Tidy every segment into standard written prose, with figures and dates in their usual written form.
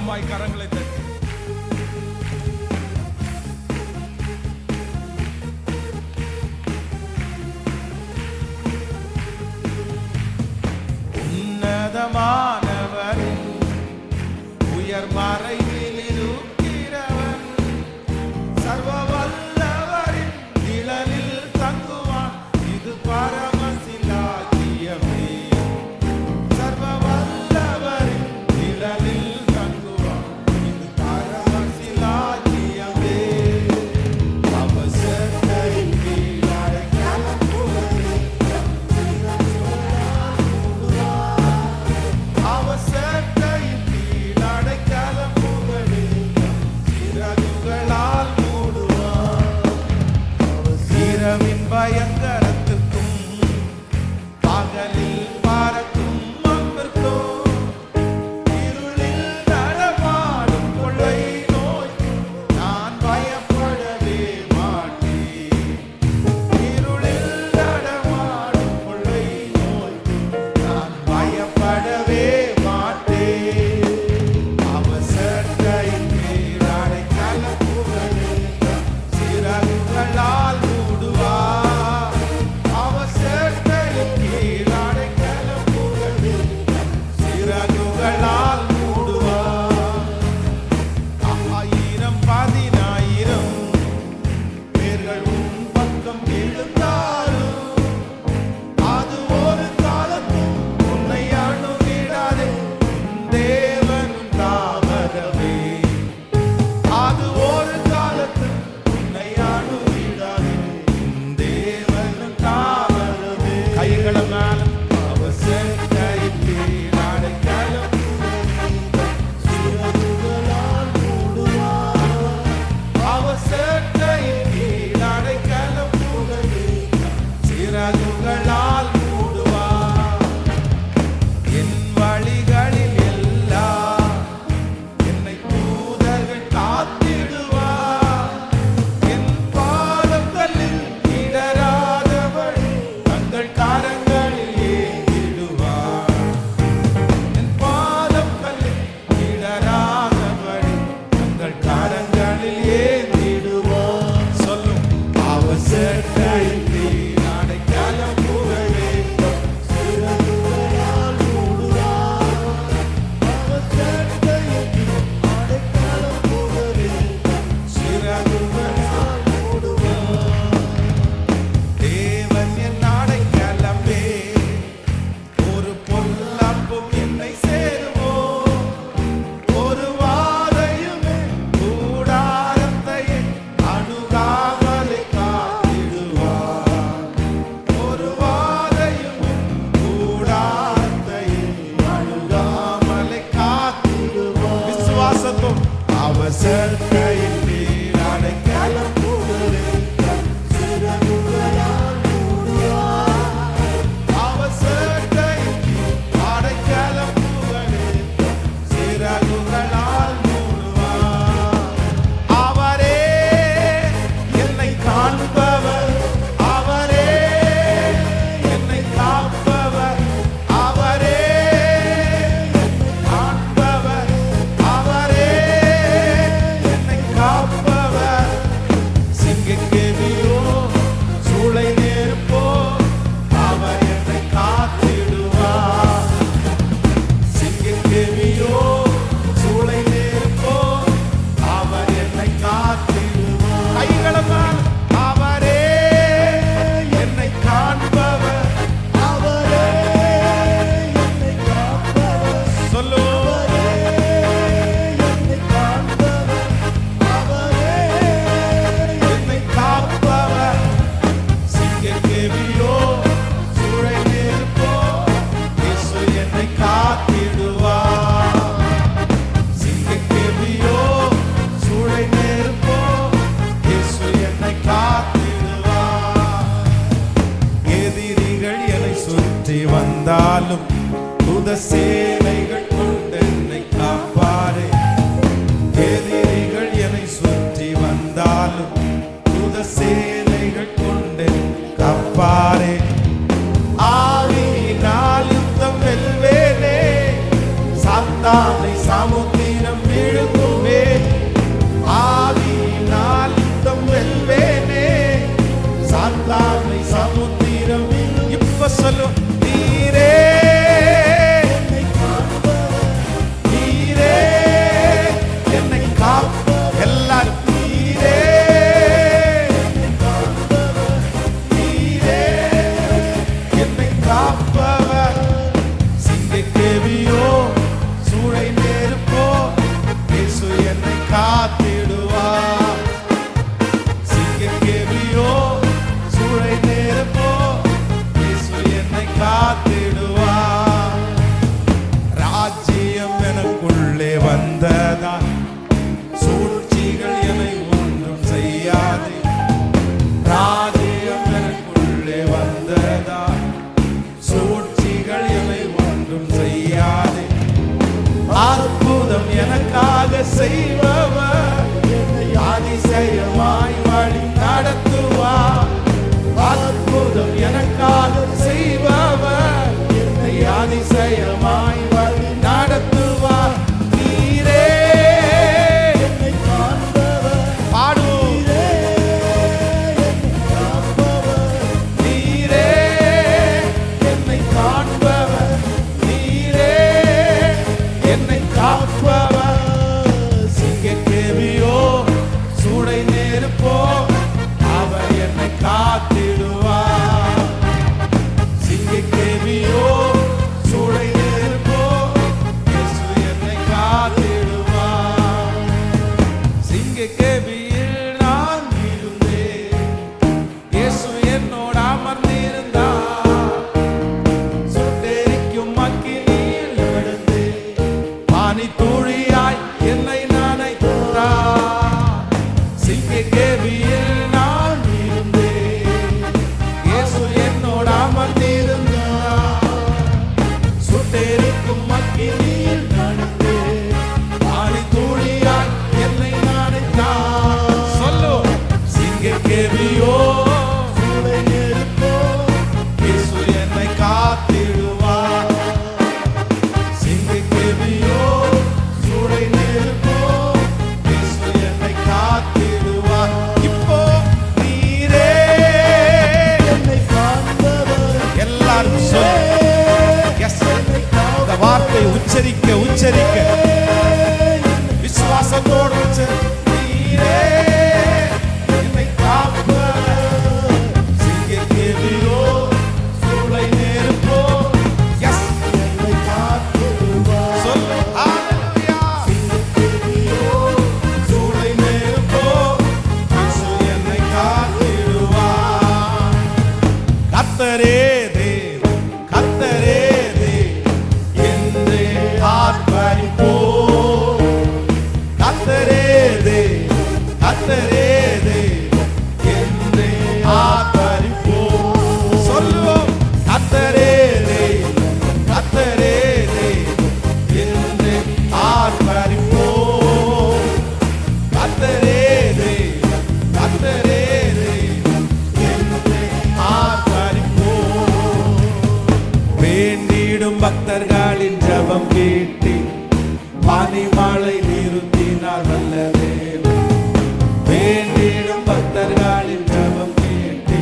சத்தமாய் கரங்களை தட்டி உன்னதமானவரின் உயர் மறைவில் இருக்கிறவன் சர்வ வல்லவரின் நிழலில் தங்குவான். இது பரமசிலாக்கியமே. சர்வ வல்லவரின் நிழலில் தங்குவான். இது பரமசிலாக்கியமே. அவசரத்தையின் கீழ் அடைக்கலம் புகழே. அவசரத்தையின் கீழ் அடைக்கலம் புகழே. சிறகுகளால் மூடுவான். இரவின் பயங்கரத்திற்கும் பகலில் பறக்கும் அம்பிற்கும் இருளில் நடமாடும் கொள்ளை நோய்க்கும் நான் பயப்படவே மாட்டேன். இருளில் நடமாடும் கொள்ளை நோய்க்கும் நான் பயப்படவே மாட்டேன். அவசரத்தையின் கீழ் அடைக்கலம் புகழே. சிறகுகளால் மூடுவார். அவசரத்தையின் கீழ் அடைக்கலம் புகழே. சிறகுகளால் மூடுவார். 1000 10,000 பேர்கள் உன் பக்கம் எழுந்தாலும் அது ஒரு காலத்தும் உன்னை அணுகிடாதே. உன் தேவனும் தாமதமே. அது ஒரு காலத்தும் உன்னை அணுகிடாதே. உன் தேவனும் தாமதமே. கைகளை மேல அவசரத்தையின் கீழ் அடைக்கலம் சிறகுகளால் மூடுவார். அவசரத்தையின் கீழ் அடைக்கலம் புகழே. சிறகுகளால் மூடுவார். என் வழிகளில் எல்லாம் என்னை தூதர்கள் காத்திடுவார். என் பாதங்களில் இடராதபடி தங்கள் கரங்களில் ஏந்திடுவார். என் பாதங்களில் இடராதபடி தங்கள் கரங்களில் ஏந்திடுவார். சொல்லும் அவசரத்தையின் கீழ் அடைக்கலம் புகழே. சிறகுகளால் மூடுவார். அவசரத்தையின் கீழ் அடைக்கலம் புகழே. சிறகுகளால் மூடுவார். தேவன் என் அடைக்கலமே. ஒரு பொல்லாப்பும் என்னை சேருமோ. ஒரு வாதையுமே கூடாரத்தை அணுகாமலே காத்திடுவார். ஒரு வாதையுமே கூடாரத்தை அணுகாமலே காத்திடுவார். விசுவாசத்தோடு அவசரத்தையின் கீழ் அடைக்கலம் புகழே. சிறகுகளால் மூடுவார். அவசரத்தையின் கீழ் அடைக்கலம் புகழே. சிறகுகளால் மூடுவார். அவரே என்னை காண்பவர். அவரே என்னை காப்பவர். அவரே என்னை காண்பவர். அவரே என்னை காப்பவர். சிங்கக்கேவியோ சூளை நெருப்போ அவர் என்னை காத்திடுவார். சிங்கக்கேவியோ சூளை நெருப்போ அவர் என்னை காத்திடுவார். கைகளமால் அவரே என்னை காண்பவர். அவரே என்னை காப்பவர். சொல்லு. என்னை காண்பவர். அவரே என்னை காப்பவர். சிங்கக்கேவியோ சூளை நெருப்போ இயேசு என்னை காத்திடுவார். சிங்கக்கேவியோ சூளை நெருப்போ இயேசு என்னை காத்திடுவார். எதிரிகள் என்னை சுற்றி வந்தாலும் தூத சேனைகள் கொண்டு என்னை காப்பாரே. எதிரிகள் என்னை சுற்றி வந்தாலும் தூத சேனைகள் கொண்டு காப்பாரே. ஆவியினால் யுத்தம் வெல்வேனே. சாத்தானை சமுத்திரம் நெருப்போ அவர் என்னை காத்திடுவார். சிங்கக்கேவியோ சூளை நெருப்போ இயேசு என்னை காத்திடுவார். சிங்கக்கேவியில் நான் இருந்தேன், இயேசு என்னோடு அமர்ந்திருந்தார். சுட்டெரிக்கும் அக்கினியில் நடந்தேன், பனித்துளியாய் என்னை நனைத்தார். சிங்கக்கேவியில் நான் இருந்தேன், இயேசு என்னோடு அமர்ந்திருந்தார். சுட்டெரிக்கும் அக்கினியில் நடந்தேன், பனித்துளியாய் என்னை நனைத்தார். சொல்லு. சிங்கக்கேவியோ சூளை நெருப்போ இயேசு என்னை காத்திடுவார். சிங்கக்கேவியோ சூளை நெருப்போ இயேசு என்னை காத்திடுவார். இப்போ நீரே என்னை காண்பவர். எல்லாரும் சொல்லு. எஸ், இந்த வார்த்தை உச்சரிக்க உச்சரிக்க விசுவாசத்தோடு நீரே என்னை காப்பவர். சிங்கக்கேவியோ சூளை நெருப்போ எஸ் என்னை காத்திடுவார். சொல்லு. ஹalleluya. சிங்கக்கேவியோ சூளை நெருப்போ இயேசு என்னை காத்திடுவார். கர்த்தரே தேவன், கர்த்தரே தேவன் என்றே ஆர்ப்பரிப்போம். கர்த்தரே தேவன், கர்த்தரே தேவன் என்றே ஆர்ப்பரிப்போம். சொல்லுவோம். கர்த்தரே தேவன், கர்த்தரே தேவன் என்றே ஆர்ப்பரிப்போம். கர்த்தரே தேவன், கர்த்தரே தேவன் என்றே ஆர்ப்பரிப்போம். வேண்டிடும் பக்தர்களின் ஜெபம் கேட்டு பனிமழை நிறுத்தினார் வல்ல தேவன். வேண்டிடும் பக்தர்களின் ஜெபம் கேட்டு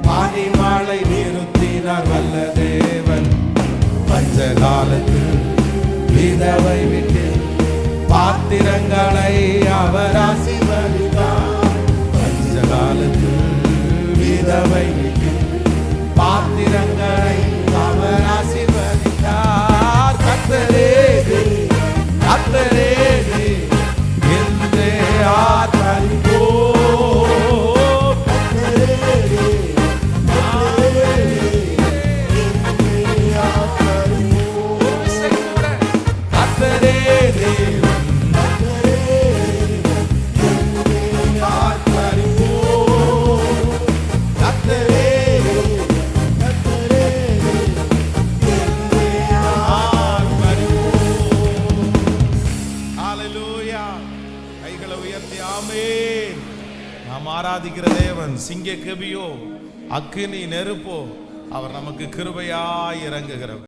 பனிமழை நிறுத்தினார் வல்ல தேவன். பஞ்சகாலத்தில் விதவை விட்டு பாத்திரங்களை அவர் ஆசீர்வதித்தார். பஞ்சகாலத்தில் விதவை விட்டு பாத்திரங்களை அவர் ஆசீர்வதித்தார். கர்த்தரே தேவன், கர்த்தரே தேவன் என்றே ஆர்ப்பரிப்போம். கர்த்தரே தேவன், கர்த்தரே தேவன் என்றே ஆர்ப்பரிப்போம். கர்த்தரே தேவன், கர்த்தரே தேவன் என்றே ஆர்ப்பரிப்போம். கர்த்தரே தேவன், கர்த்தரே தேவன் என்றே ஆர்ப்பரிப்போம். ஹalleluya. கைகளை உயர்த்தி ஆமென். நாம் ஆராதிக்கிற தேவன் சிங்கக்கேவியோ அக்கினி நெருப்போ அவர் நமக்கு கிருபையாய் இறங்குகிறவர்.